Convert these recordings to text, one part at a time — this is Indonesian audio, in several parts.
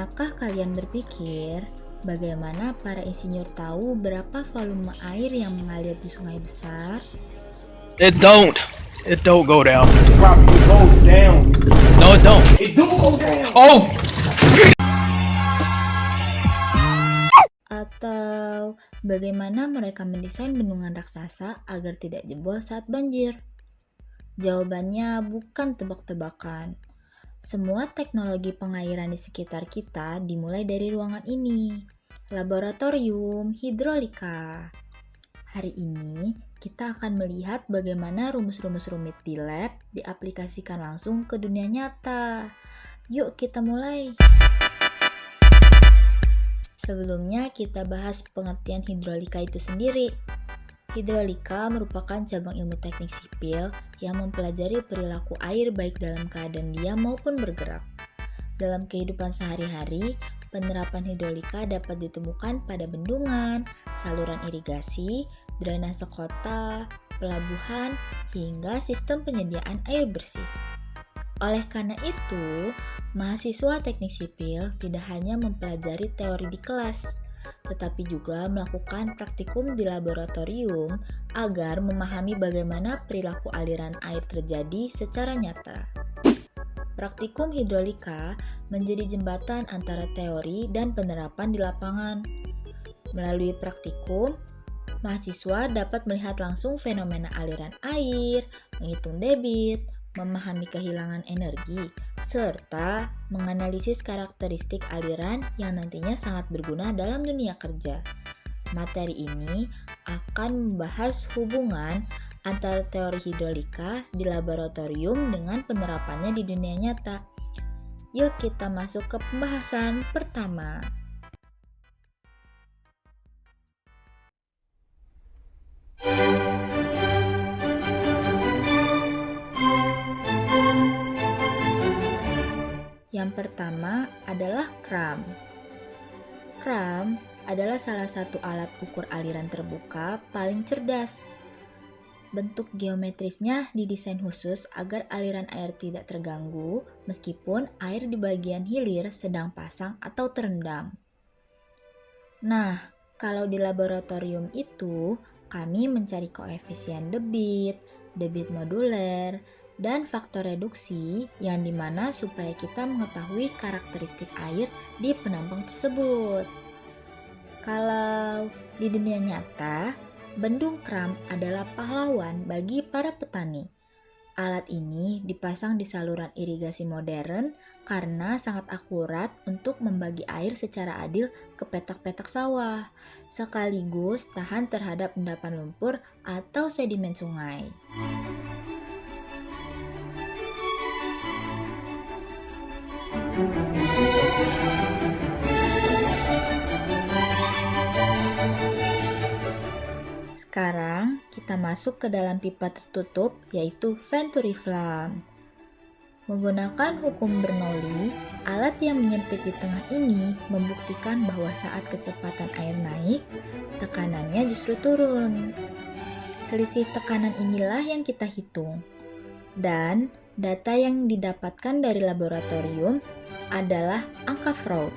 Pernahkah kalian berpikir bagaimana para insinyur tahu berapa volume air yang mengalir di sungai besar? It don't go down. Probably it goes down. No, it don't. It do go down. Oh! Atau bagaimana mereka mendesain bendungan raksasa agar tidak jebol saat banjir? Jawabannya bukan tebak-tebakan. Semua teknologi pengairan di sekitar kita dimulai dari ruangan ini, Laboratorium Hidrolika. Hari ini kita akan melihat bagaimana rumus-rumus rumit di lab diaplikasikan langsung ke dunia nyata. Yuk kita mulai. Sebelumnya kita bahas pengertian hidrolika itu sendiri. Hidrolika merupakan cabang ilmu teknik sipil yang mempelajari perilaku air baik dalam keadaan diam maupun bergerak. Dalam kehidupan sehari-hari, penerapan hidrolika dapat ditemukan pada bendungan, saluran irigasi, drainase kota, pelabuhan, hingga sistem penyediaan air bersih. Oleh karena itu, mahasiswa teknik sipil tidak hanya mempelajari teori di kelas, tetapi juga melakukan praktikum di laboratorium agar memahami bagaimana perilaku aliran air terjadi secara nyata. Praktikum hidrolika menjadi jembatan antara teori dan penerapan di lapangan. Melalui praktikum, mahasiswa dapat melihat langsung fenomena aliran air, menghitung debit, memahami kehilangan energi, serta menganalisis karakteristik aliran yang nantinya sangat berguna dalam dunia kerja. Materi ini akan membahas hubungan antara teori hidrolika di laboratorium dengan penerapannya di dunia nyata. Yuk kita masuk ke pembahasan pertama. Yang pertama adalah kram. Kram adalah salah satu alat ukur aliran terbuka paling cerdas. Bentuk geometrisnya didesain khusus agar aliran air tidak terganggu meskipun air di bagian hilir sedang pasang atau terendam. Nah, kalau di laboratorium itu kami mencari koefisien debit, debit moduler, dan faktor reduksi yang dimana supaya kita mengetahui karakteristik air di penampang tersebut. Kalau di dunia nyata, bendung kram adalah pahlawan bagi para petani. Alat ini dipasang di saluran irigasi modern karena sangat akurat untuk membagi air secara adil ke petak-petak sawah, sekaligus tahan terhadap endapan lumpur atau sedimen sungai. Sekarang kita masuk ke dalam pipa tertutup yaitu venturi flam. Menggunakan hukum Bernoulli, alat yang menyempit di tengah ini membuktikan bahwa saat kecepatan air naik, tekanannya justru turun. Selisih tekanan inilah yang kita hitung. Dan data yang didapatkan dari laboratorium adalah angka Froude,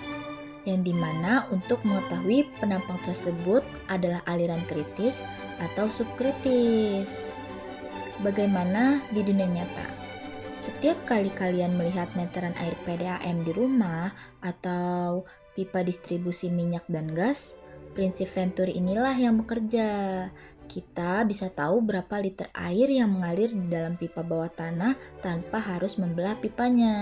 yang dimana untuk mengetahui penampang tersebut adalah aliran kritis atau subkritis. Bagaimana di dunia nyata? Setiap kali kalian melihat meteran air PDAM di rumah atau pipa distribusi minyak dan gas, prinsip Venturi inilah yang bekerja. Kita bisa tahu berapa liter air yang mengalir di dalam pipa bawah tanah tanpa harus membelah pipanya.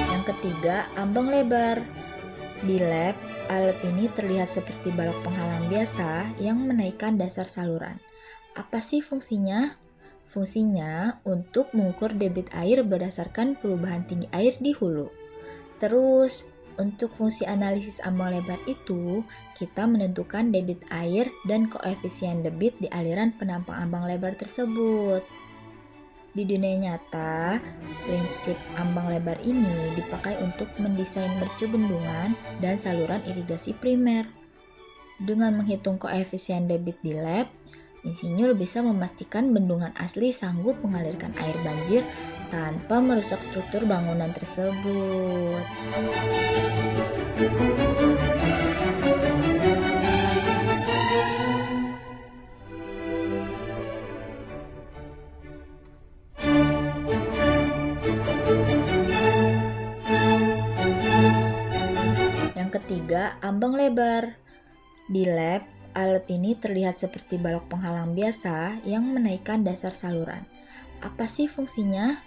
Yang ketiga, ambang lebar. Di lab, alat ini terlihat seperti balok penghalang biasa yang menaikkan dasar saluran. Apa sih fungsinya? Fungsinya untuk mengukur debit air berdasarkan perubahan tinggi air di hulu. Terus, untuk fungsi analisis ambang lebar itu, kita menentukan debit air dan koefisien debit di aliran penampang ambang lebar tersebut. Di dunia nyata, prinsip ambang lebar ini dipakai untuk mendesain mercu bendungan dan saluran irigasi primer. Dengan menghitung koefisien debit di lab, insinyur bisa memastikan bendungan asli sanggup mengalirkan air banjir tanpa merusak struktur bangunan tersebut. Yang ketiga, ambang lebar. Di lab, alat ini terlihat seperti balok penghalang biasa yang menaikkan dasar saluran. Apa sih fungsinya?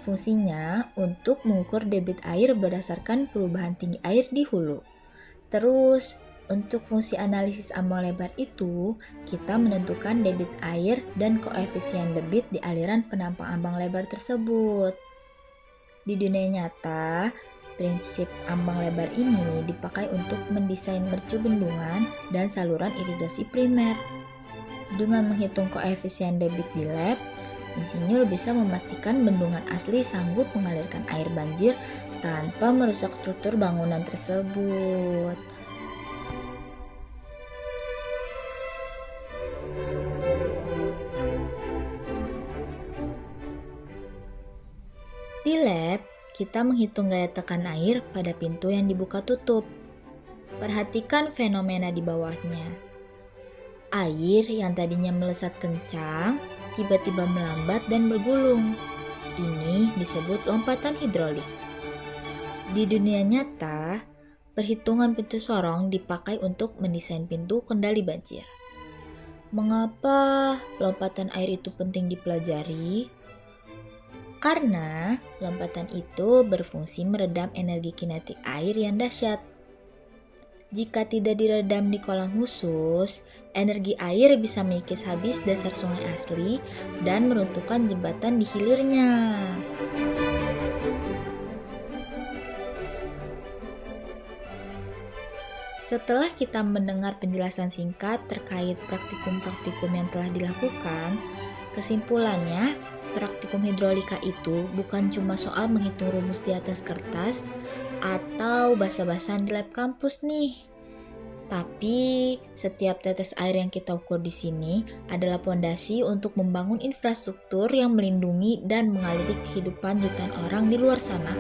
Fungsinya untuk mengukur debit air berdasarkan perubahan tinggi air di hulu. Terus, untuk fungsi analisis ambang lebar itu, kita menentukan debit air dan koefisien debit di aliran penampang ambang lebar tersebut. Di dunia nyata, prinsip ambang lebar ini dipakai untuk mendesain mercu bendungan dan saluran irigasi primer. Dengan menghitung koefisien debit di lab, insinyur bisa memastikan bendungan asli sanggup mengalirkan air banjir tanpa merusak struktur bangunan tersebut. Di lab, kita menghitung gaya tekan air pada pintu yang dibuka tutup. Perhatikan fenomena di bawahnya. Air yang tadinya melesat kencang, tiba-tiba melambat dan bergulung. Ini disebut lompatan hidrolik. Di dunia nyata, perhitungan pintu sorong dipakai untuk mendesain pintu kendali banjir. Mengapa lompatan air itu penting dipelajari? Karena lompatan itu berfungsi meredam energi kinetik air yang dahsyat. Jika tidak diredam di kolam khusus, energi air bisa mengikis habis dasar sungai asli dan meruntuhkan jembatan di hilirnya. Setelah kita mendengar penjelasan singkat terkait praktikum-praktikum yang telah dilakukan, kesimpulannya, praktikum hidrolika itu bukan cuma soal menghitung rumus di atas kertas atau basa-basan di lab kampus nih. Tapi setiap tetes air yang kita ukur di sini adalah fondasi untuk membangun infrastruktur yang melindungi dan mengaliri kehidupan jutaan orang di luar sana.